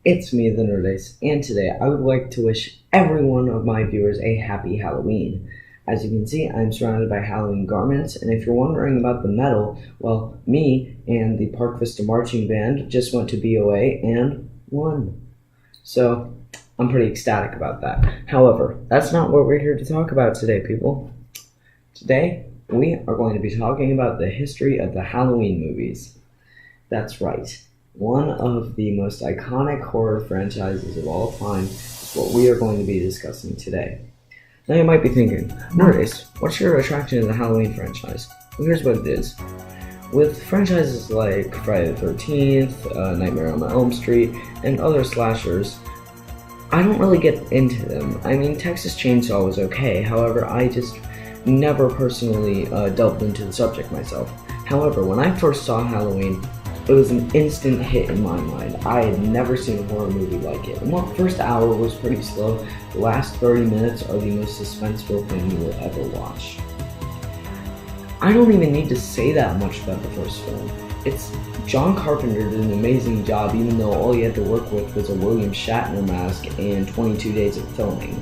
It's me, the Nerdace, and today I would like to wish every one of my viewers a happy Halloween. As you can see, I'm surrounded by Halloween garments, and if you're wondering about the medal, well, me and the Park Vista Marching Band just went to BOA and won. So, I'm pretty ecstatic about that. However, that's not what we're here to talk about today, people. Today, we are going to be talking about the history of the Halloween movies. That's right. One of the most iconic horror franchises of all time is what we are going to be discussing today. Now you might be thinking, Nerdist, what's your attraction to the Halloween franchise? Well, here's what it is. With franchises like Friday the 13th, Nightmare on Elm Street, and other slashers, I don't really get into them. I mean, Texas Chainsaw was okay, however, I just never personally delved into the subject myself. However, when I first saw Halloween, it was an instant hit in my mind. I had never seen a horror movie like it. And the first hour was pretty slow. The last 30 minutes are the most suspenseful thing you will ever watch. I don't even need to say that much about the first film. John Carpenter did an amazing job, even though all he had to work with was a William Shatner mask and 22 days of filming.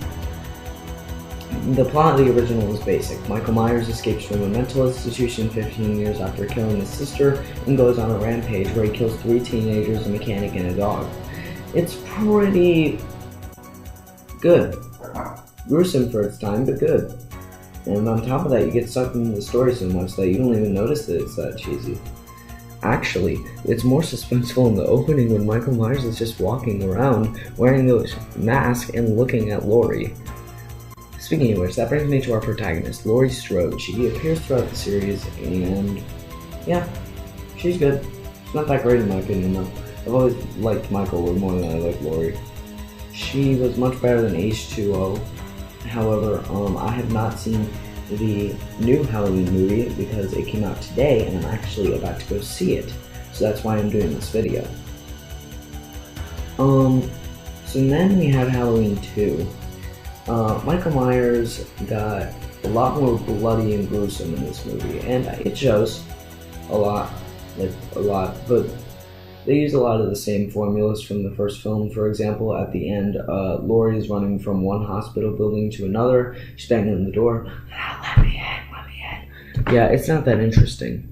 The plot of the original was basic. Michael Myers escapes from a mental institution 15 years after killing his sister and goes on a rampage where he kills 3 teenagers, a mechanic, and a dog. It's pretty good. Gruesome for its time, but good. And on top of that, you get sucked into the story so much that you don't even notice that it's that cheesy. Actually, it's more suspenseful in the opening when Michael Myers is just walking around wearing the mask and looking at Laurie. Speaking of which, that brings me to our protagonist, Laurie Strode. She appears throughout the series, and yeah, she's good. She's not that great in my opinion, though. I've always liked Michael more than I like Laurie. She was much better than H2O. However, I have not seen the new Halloween movie because it came out today, and I'm actually about to go see it. So that's why I'm doing this video. So then we have Halloween 2. Michael Myers got a lot more bloody and gruesome in this movie, and it shows a lot, but they use a lot of the same formulas from the first film. For example, at the end, Laurie is running from one hospital building to another. She's banging on the door. Let me in. Yeah, it's not that interesting.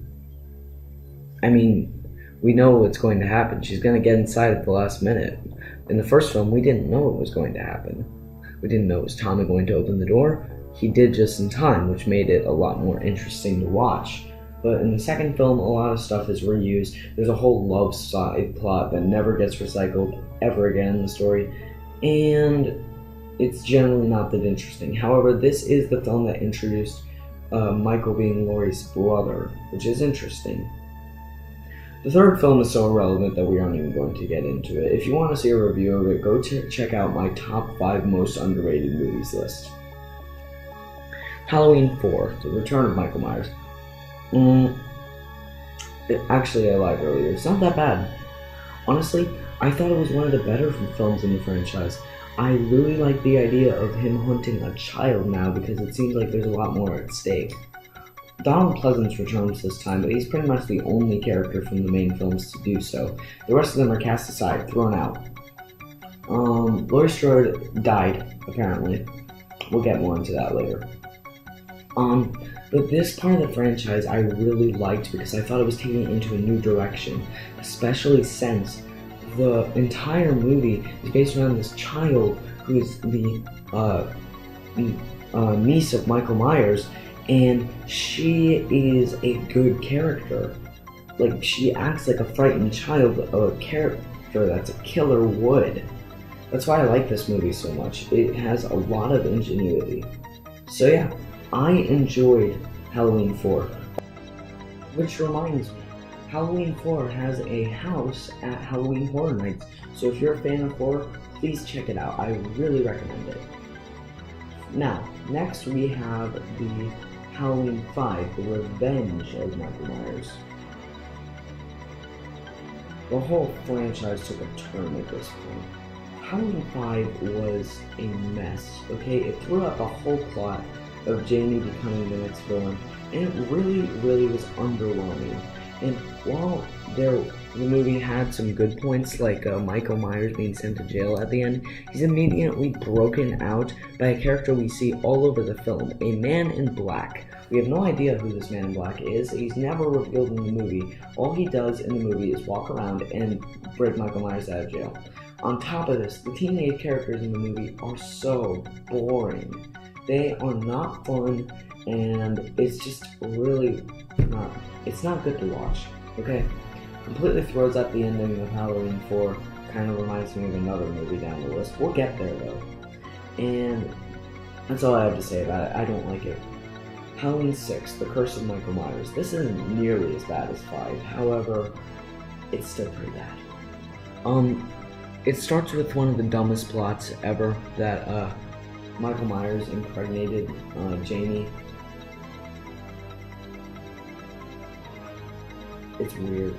I mean, we know what's going to happen. She's going to get inside at the last minute. In the first film, we didn't know what was going to happen. We didn't know, was Tommy going to open the door? He did just in time, which made it a lot more interesting to watch. But in the second film, a lot of stuff is reused. There's a whole love side plot that never gets recycled ever again in the story, and it's generally not that interesting. However, this is the film that introduced Michael being Laurie's brother, which is interesting. The third film is so irrelevant that we aren't even going to get into it. If you want to see a review of it, go check out my top 5 most underrated movies list. Halloween 4, The Return of Michael Myers. Actually, I lied earlier. It's not that bad. Honestly, I thought it was one of the better films in the franchise. I really like the idea of him hunting a child now because it seems like there's a lot more at stake. Donald Pleasance returns this time, but he's pretty much the only character from the main films to do so. The rest of them are cast aside, thrown out. Laurie Strode died, apparently. We'll get more into that later. But this part of the franchise I really liked because I thought it was taking it into a new direction, especially since the entire movie is based around this child who is the niece of Michael Myers, and she is a good character. Like, she acts like a frightened child, or a character that's a killer would. That's why I like this movie so much. It has a lot of ingenuity. So yeah, I enjoyed Halloween 4. Which reminds me, Halloween 4 has a house at Halloween Horror Nights. So if you're a fan of horror, please check it out. I really recommend it. Now, next we have the Halloween 5, The Revenge of Michael Myers. The whole franchise took a turn at this point. Halloween 5 was a mess, okay? It threw out the whole plot of Jamie becoming the next villain, and it really was underwhelming. And while there the movie had some good points, like Michael Myers being sent to jail at the end. He's immediately broken out by a character we see all over the film, a man in black. We have no idea who this man in black is. He's never revealed in the movie. All he does in the movie is walk around and break Michael Myers out of jail. On top of this, the teenage characters in the movie are so boring. They are not fun, and it's just really not, it's not good to watch, okay? Completely throws out the ending of Halloween 4, kind of reminds me of another movie down the list. We'll get there though. And that's all I have to say about it. I don't like it. Halloween 6, The Curse of Michael Myers. This isn't nearly as bad as 5, however, it's still pretty bad. It starts with one of the dumbest plots ever, that Michael Myers impregnated Jamie. It's weird.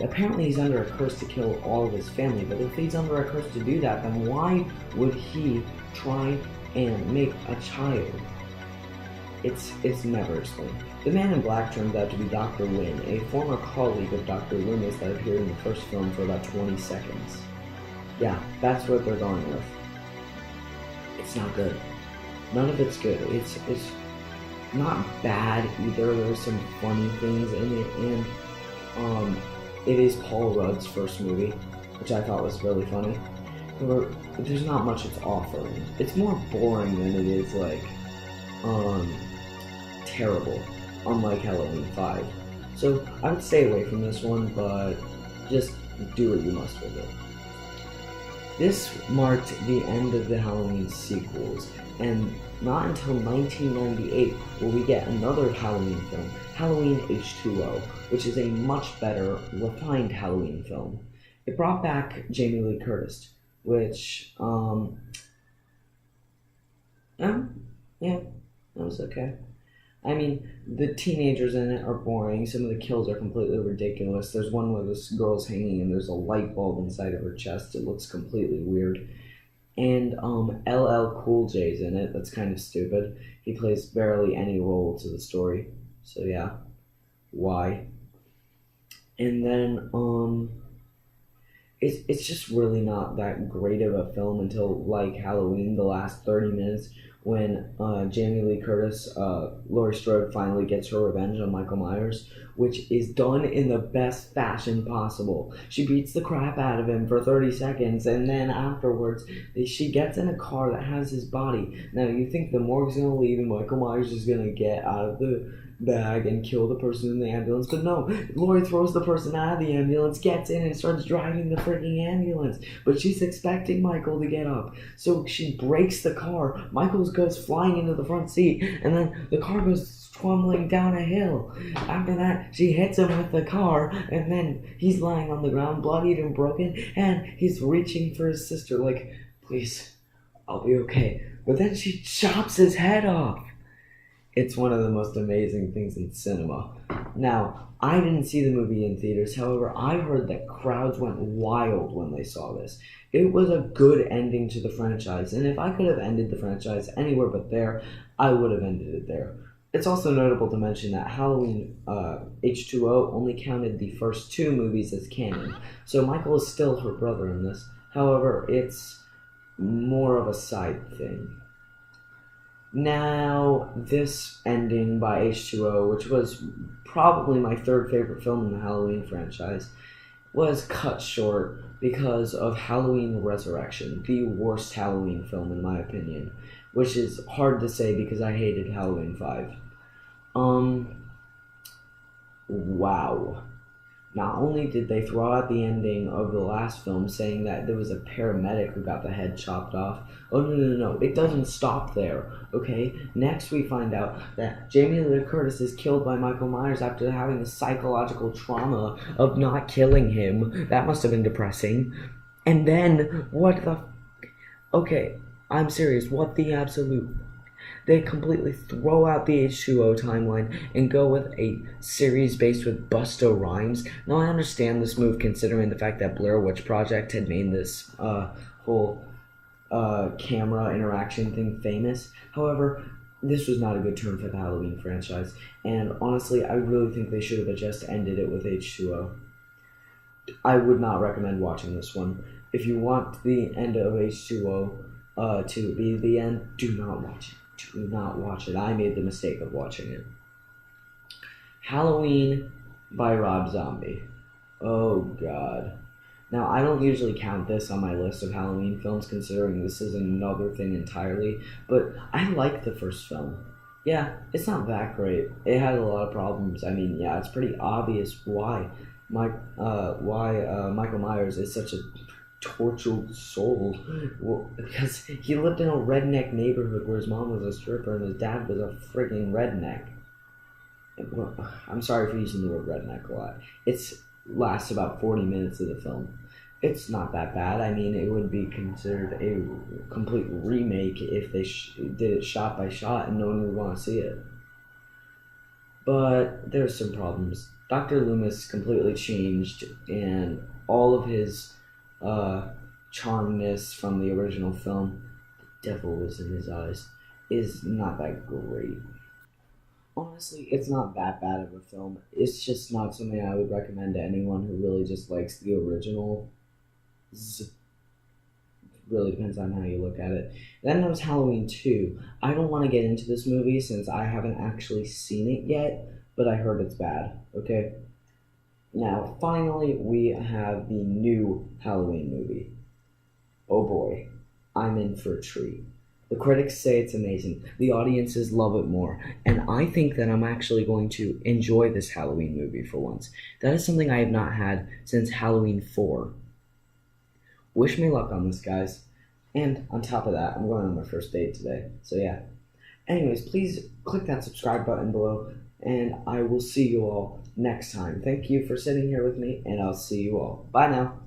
Apparently he's under a curse to kill all of his family, but if he's under a curse to do that, then why would he try and make a child? It's never explained. The Man in Black turns out to be Dr. Wynn, a former colleague of Dr. Loomis that appeared in the first film for about 20 seconds. Yeah, that's what they're going with. It's not good. None of it's good. It's not bad either. There's some funny things in it, and it is Paul Rudd's first movie, which I thought was really funny. However, there's not much it's offering. It's more boring than it is terrible, unlike Halloween 5. So I would stay away from this one, but just do what you must with it. This marked the end of the Halloween sequels, and not until 1998 will we get another Halloween film, Halloween H2O, which is a much better, refined Halloween film. It brought back Jamie Lee Curtis, which, yeah, that was okay. I mean, the teenagers in it are boring. Some of the kills are completely ridiculous. There's one where this girl's hanging and there's a light bulb inside of her chest. It looks completely weird. And LL Cool J's in it. That's kind of stupid. He plays barely any role to the story. So yeah, why? And then it's just really not that great of a film until like Halloween, the last 30 minutes, when Jamie Lee Curtis, Laurie Strode finally gets her revenge on Michael Myers, which is done in the best fashion possible. She beats the crap out of him for 30 seconds, and then afterwards, she gets in a car that has his body. Now, you think the morgue's gonna leave and Michael Myers is gonna get out of the bag and kill the person in the ambulance, but no, Laurie throws the person out of the ambulance, gets in and starts driving the freaking ambulance, but she's expecting Michael to get up, so she breaks the car. Michael goes flying into the front seat, and then the car goes tumbling down a hill. After that, she hits him with the car, and then he's lying on the ground, bloodied and broken, and he's reaching for his sister like, please, I'll be okay, but then she chops his head off. It's one of the most amazing things in cinema. Now, I didn't see the movie in theaters. However, I heard that crowds went wild when they saw this. It was a good ending to the franchise, and if I could have ended the franchise anywhere but there, I would have ended it there. It's also notable to mention that Halloween H2O only counted the first 2 movies as canon, so Michael is still her brother in this. However, it's more of a side thing. Now, this ending by H2O, which was probably my 3rd favorite film in the Halloween franchise, was cut short because of Halloween Resurrection, the worst Halloween film in my opinion, which is hard to say because I hated Halloween 5. Wow. Not only did they throw out the ending of the last film saying that there was a paramedic who got the head chopped off. Oh, no. It doesn't stop there, okay? Next we find out that Jamie Lee Curtis is killed by Michael Myers after having the psychological trauma of not killing him. That must have been depressing. And then, okay, I'm serious. What the absolute... They completely throw out the H2O timeline and go with a series based with Busta Rhymes. Now, I understand this move considering the fact that Blair Witch Project had made this whole camera interaction thing famous. However, this was not a good turn for the Halloween franchise, and honestly, I really think they should have just ended it with H2O. I would not recommend watching this one. If you want the end of H2O to be the end, do not watch it. Do not watch it. I made the mistake of watching it. Halloween by Rob Zombie. Oh, God. Now, I don't usually count this on my list of Halloween films, considering this is another thing entirely, but I like the first film. Yeah, it's not that great. It had a lot of problems. I mean, yeah, it's pretty obvious why Michael Myers is such a tortured soul. Well, because he lived in a redneck neighborhood where his mom was a stripper and his dad was a frigging redneck. Well, I'm sorry for using the word redneck a lot. It lasts about 40 minutes of the film. It's not that bad. I mean, it would be considered a complete remake if they did it shot by shot and no one would want to see it. But there's some problems. Dr. Loomis completely changed, and all of his charmness from the original film, the devil was in his eyes, is not that great. Honestly, it's not that bad of a film. It's just not something I would recommend to anyone who really just likes the original. Really depends on how you look at it. Then there was Halloween 2. I don't want to get into this movie since I haven't actually seen it yet, but I heard it's bad, okay? Now, finally, we have the new Halloween movie. Oh boy, I'm in for a treat. The critics say it's amazing. The audiences love it more. And I think that I'm actually going to enjoy this Halloween movie for once. That is something I have not had since Halloween 4. Wish me luck on this, guys. And on top of that, I'm going on my first date today. So yeah. Anyways, please click that subscribe button below, and I will see you all next time. Thank you for sitting here with me, and I'll see you all. Bye now.